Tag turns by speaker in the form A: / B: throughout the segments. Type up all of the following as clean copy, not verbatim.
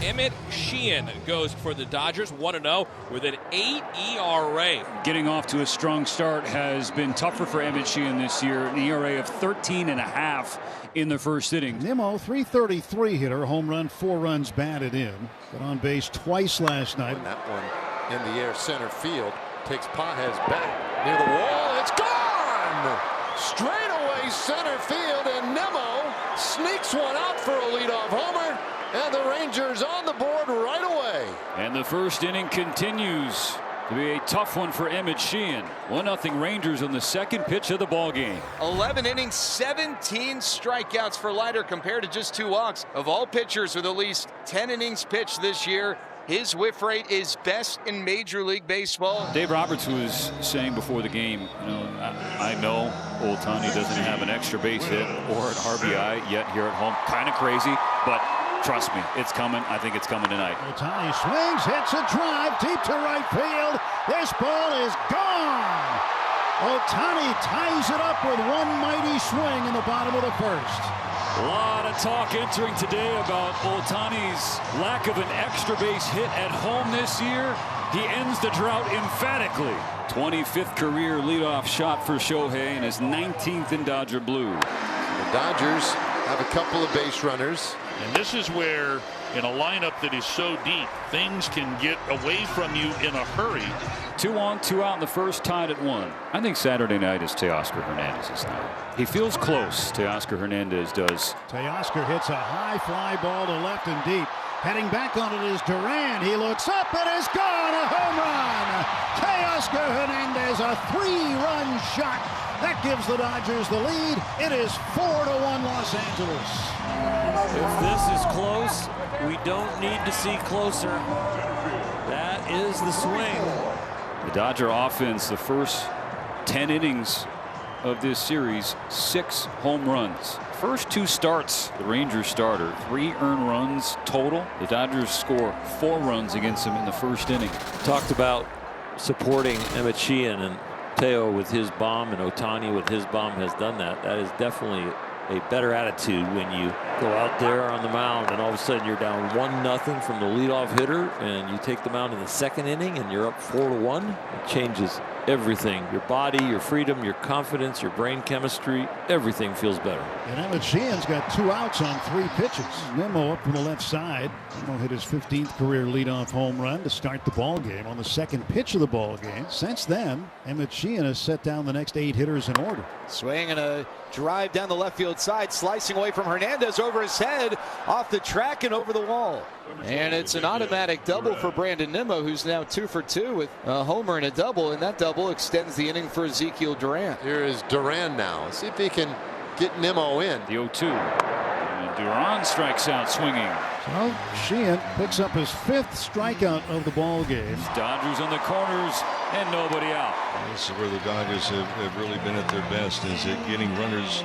A: Emmett Sheehan goes for the Dodgers, 1-0 with an 8 ERA.
B: Getting off to a strong start has been tougher for Emmett Sheehan this year. An ERA of 13.5 in the first inning.
C: Nimmo, .333 hitter, home run, 4 runs batted in. Got on base twice last night.
D: And that one in the air center field takes Pages back near the wall. It's gone! Straight away center field, and Nimmo sneaks one out for a leadoff homer. And the Rangers on the board right away.
B: And the first inning continues to be a tough one for Emmett Sheehan. 1-0 Rangers on the second pitch of the ball game.
E: 11 innings, 17 strikeouts for Leiter compared to just 2 walks. Of all pitchers with at least 10 innings pitched this year, his whiff rate is best in Major League Baseball.
B: Dave Roberts was saying before the game, I know Ohtani doesn't have an extra base hit or an RBI yet here at home. Kind of crazy, but trust me, it's coming. I think it's coming tonight.
C: Ohtani swings, hits a drive deep to right field. This ball is gone. Ohtani ties it up with one mighty swing in the bottom of the first.
B: A lot of talk entering today about Ohtani's lack of an extra base hit at home this year. He ends the drought emphatically. 25th career leadoff shot for Shohei and his 19th in Dodger blue.
D: The Dodgers have a couple of base runners.
F: And this is where, in a lineup that is so deep, things can get away from you in a hurry.
B: 2 on, 2 out in the first, tied at 1. I think Saturday night is Teoscar Hernandez's night. He feels close, Teoscar Hernandez does.
C: Teoscar hits a high fly ball to left and deep. Heading back on it is Duran. He looks up, it is gone, a home run. Teoscar Hernandez, a 3-run shot. That gives the Dodgers the lead. It is 4-1 Los Angeles.
G: If this is close, we don't need to see closer. That is the swing.
B: The Dodger offense, the first 10 innings of this series, 6 home runs. First 2 starts, the Rangers starter, 3 earned runs total. The Dodgers score 4 runs against him in the first inning.
G: Talked about supporting Emmett Sheehan, and Teo with his bomb and Ohtani with his bomb has done that. That is definitely a better attitude when you go out there on the mound and all of a sudden you're down 1-0 from the leadoff hitter and you take the mound in the second inning and you're up 4-1. It changes everything. Your body, your freedom, your confidence, your brain chemistry, everything feels better.
C: And Emmett Sheehan's got 2 outs on 3 pitches. Nimmo up from the left side. Nimmo hit his 15th career leadoff home run to start the ball game on the second pitch of the ball game. Since then, Emmett Sheehan has set down the next 8 hitters in order.
H: Swing and a drive down the left field side, slicing away from Hernandez over his head, off the track and over the wall. And it's an automatic double for Brandon Nimmo, who's now 2 for 2 with a homer and a double, and that double extends the inning for Ezekiel Duran.
D: Here is Duran now. Let's see if he can get Nimmo in.
B: The 0-2. And Duran strikes out swinging.
C: So Sheehan picks up his 5th strikeout of the ball game.
B: Dodgers on the corners and nobody out.
I: This is where the Dodgers have really been at their best, is at getting runners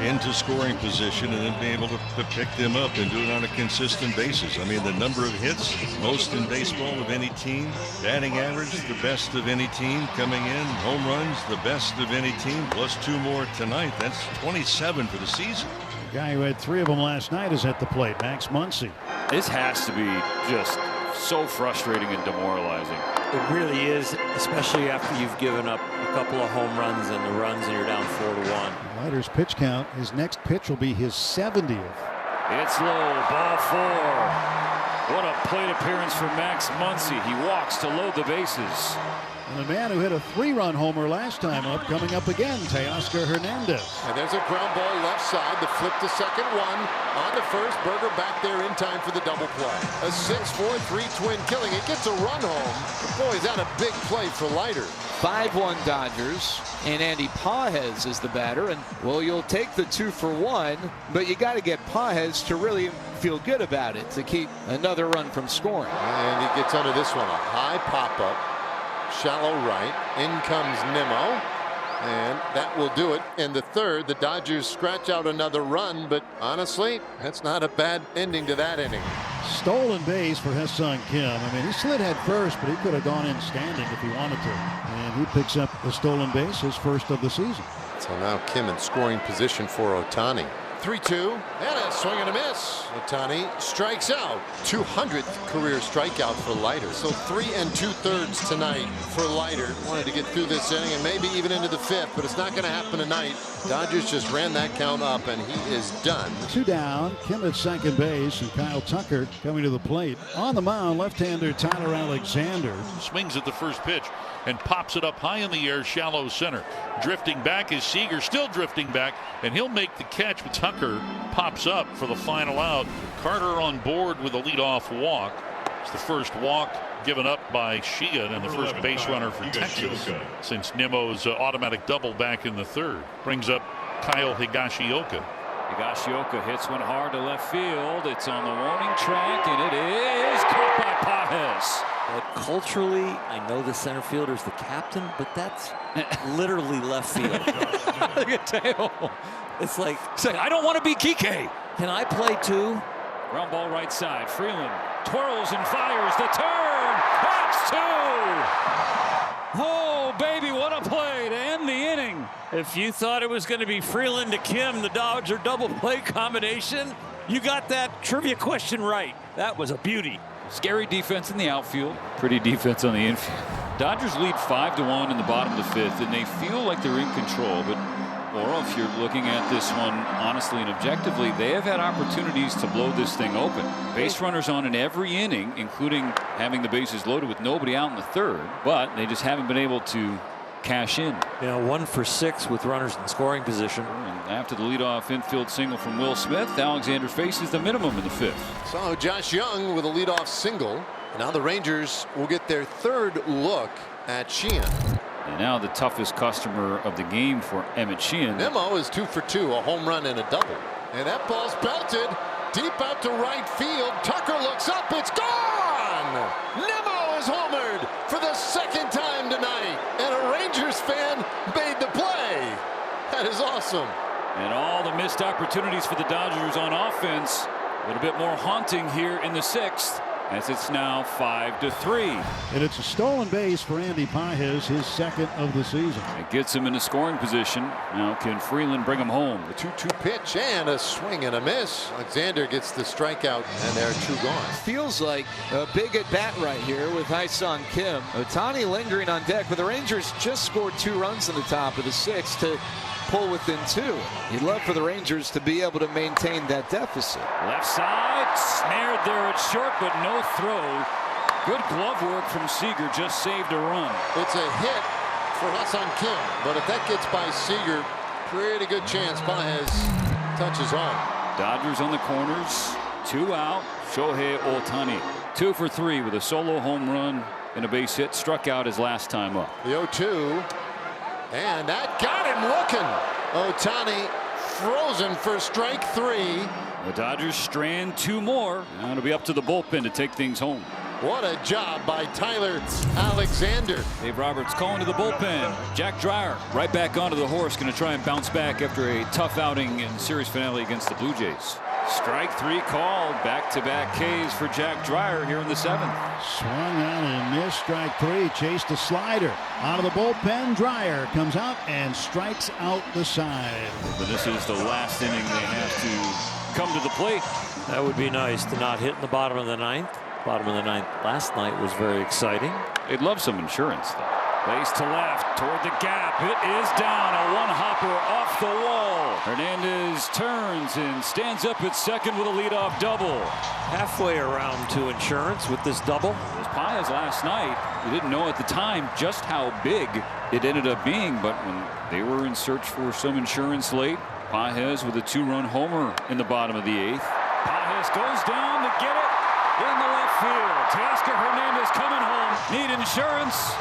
I: into scoring position and then being able to pick them up and do it on a consistent basis. I mean, the number of hits, most in baseball of any team. Batting average, the best of any team coming in. Home runs, the best of any team, plus 2 more tonight. That's 27 for the season.
C: The guy who had 3 of them last night is at the plate, Max Muncy.
B: This has to be just so frustrating and demoralizing.
G: It really is, especially after you've given up a couple of home runs and the runs and you're down 4-1.
C: Leiter's pitch count, his next pitch will be his 70th.
B: It's low, ball 4. What a plate appearance for Max Muncy. He walks to load the bases.
C: And the man who hit a 3-run homer last time up, coming up again, Teoscar Hernandez.
D: And there's a ground ball left side, the flip to second one. On to first, Berger back there in time for the double play. A 6-4-3 twin killing. It gets a run home. Boy, is that a big play for Leiter.
H: 5-1 Dodgers, and Andy Pages is the batter. And, well, you'll take the 2 for 1, but you got to get Pages to really feel good about it to keep another run from scoring.
D: And he gets under this one. A high pop-up. Shallow right. In comes Nimmo. And that will do it. In the third, the Dodgers scratch out another run, but honestly, that's not a bad ending to that inning.
C: Stolen base for Ha-Seong Kim. I mean, he slid head first, but he could have gone in standing if he wanted to. And he picks up the stolen base, his first of the season.
D: So now Kim in scoring position for Ohtani. 3-2 and a swing and a miss. Ohtani strikes out. 200th career strikeout for Leiter. So 3 2/3 tonight for Leiter. Wanted to get through this inning and maybe even into the 5th, but it's not going to happen tonight. Dodgers just ran that count up and he is done.
C: 2 down. Kim at second base and Kyle Tucker coming to the plate. On the mound, left-hander Tyler Alexander.
F: Swings at the first pitch and pops it up high in the air, shallow center. Drifting back is Seager, still drifting back, and he'll make the catch. But Tucker pops up for the final out. Carter on board with a leadoff walk. It's the first walk given up by Sheehan and the first base runner for Texas since Nimmo's automatic double back in the 3rd. Brings up Kyle Higashioka.
B: Higashioka hits one hard to left field. It's on the warning track, and it is caught by Pages.
G: But culturally, I know the center fielder is the captain, but that's literally left field.
B: Look at Teo.
G: It's like,
B: I don't want to be Kike.
G: can I play too?
B: Ground ball right side. Freeland twirls and fires the turn. That's 2. Oh, baby, what a play to end the inning.
G: If you thought it was going to be Freeland to Kim, the Dodger double play combination, you got that trivia question right. That was a beauty.
B: Scary defense in the outfield. Pretty defense on the infield. Dodgers lead 5-1 in the bottom of the 5th, and they feel like they're in control. But, Laurel, if you're looking at this one honestly and objectively, they have had opportunities to blow this thing open. Base runners on in every inning, including having the bases loaded with nobody out in the 3rd. But they just haven't been able to cash in.
G: 1 for 6 with runners in scoring position.
B: And after the leadoff infield single from Will Smith, Alexander faces the minimum in the 5th.
D: So Josh Young with a leadoff single. Now the Rangers will get their 3rd look at Sheehan.
B: And now the toughest customer of the game for Emmett Sheehan.
D: Nimmo is 2 for 2, a home run and a double. And that ball's belted deep out to right field. Tucker looks up, it's gone! Nimmo is homered for the 2nd time tonight. And a Rangers fan made the play. That is awesome.
B: And all the missed opportunities for the Dodgers on offense. A little bit more haunting here in the 6th. As it's now 5-3.
C: And it's a stolen base for Andy Pages, his 2nd of the season.
B: It gets him into scoring position. Now can Freeland bring him home?
D: The 2-2 pitch and a swing and a miss. Alexander gets the strikeout and there are 2 gone.
H: Feels like a big at bat right here with Hyun-Sung Kim. Ohtani lingering on deck, but the Rangers just scored 2 runs in the top of the 6th to pull within 2. You'd love for the Rangers to be able to maintain that deficit.
B: Left side, snared there at short, but no throw. Good glove work from Seager, just saved a run.
D: It's a hit for Hyun-Sung Kim, but if that gets by Seager, pretty good chance Pages touches home.
B: Dodgers on the corners, 2 out. Shohei Ohtani, 2 for 3 with a solo home run and a base hit. Struck out his last time up.
D: The 0-2. And that got him looking. Ohtani frozen for strike 3.
B: The Dodgers strand 2 more. Now it'll be up to the bullpen to take things home.
D: What a job by Tyler Alexander.
B: Dave Roberts calling to the bullpen. Jack Dreyer right back onto the horse, going to try and bounce back after a tough outing in series finale against the Blue Jays. Strike 3 called. Back-to-back Ks for Jack Dreyer here in the 7th.
C: Swung on and missed. Strike 3. Chased a slider. Out of the bullpen, Dreyer comes out and strikes out the side.
B: But this is the last inning they have to come to the plate.
G: That would be nice to not hit in the bottom of the 9th. Bottom of the 9th last night was very exciting.
B: They'd love some insurance, though. Base to left, toward the gap. It is down. A one-hopper off the wall. Hernandez turns and stands up at second with a leadoff double.
G: Halfway around to insurance with this double.
B: It was Pages last night. We didn't know at the time just how big it ended up being, but when they were in search for some insurance late, Pages with a 2-run homer in the bottom of the 8th. Pages goes down to get it in the left field. Teoscar Hernandez coming home. Need insurance.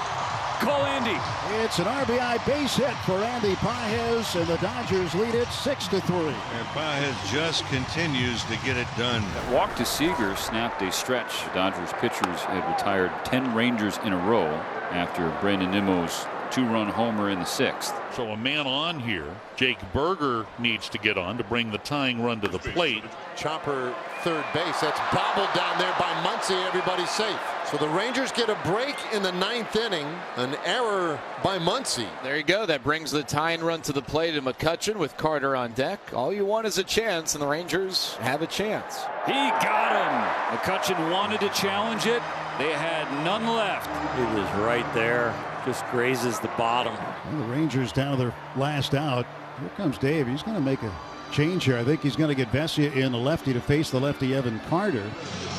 B: Call Andy.
C: It's an RBI base hit for Andy Pages, and the Dodgers lead it 6-3.
I: And Pages just continues to get it done.
B: That walk to Seager snapped a stretch. Dodgers pitchers had retired 10 Rangers in a row after Brandon Nimmo's 2-run homer in the 6th.
F: So a man on here. Jake Berger needs to get on to bring the tying run to the plate.
D: Chopper third base. That's bobbled down there by Muncy. Everybody's safe. So the Rangers get a break in the 9th inning. An error by Muncy.
H: There you go. That brings the tying run to the plate of McCutchen with Carter on deck. All you want is a chance, and the Rangers have a chance.
B: He got him. McCutchen wanted to challenge it. They had none left.
G: It was right there. Just grazes the bottom.
C: And the Rangers down to their last out. Here comes Dave. He's going to make a change here. I think he's going to get Vesia in the lefty to face the lefty Evan Carter.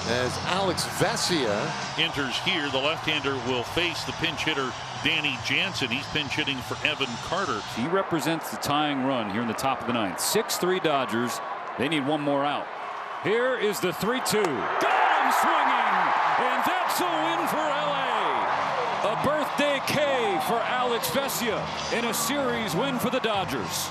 D: As Alex Vesia
F: enters here, the left-hander will face the pinch hitter Danny Jansen. He's pinch hitting for Evan Carter.
B: He represents the tying run here in the top of the 9th. 6-3 Dodgers. They need one more out. Here is the 3-2. Got him swinging, and that's a win for LA. A birthday K for Alex Vesia in a series win for the Dodgers.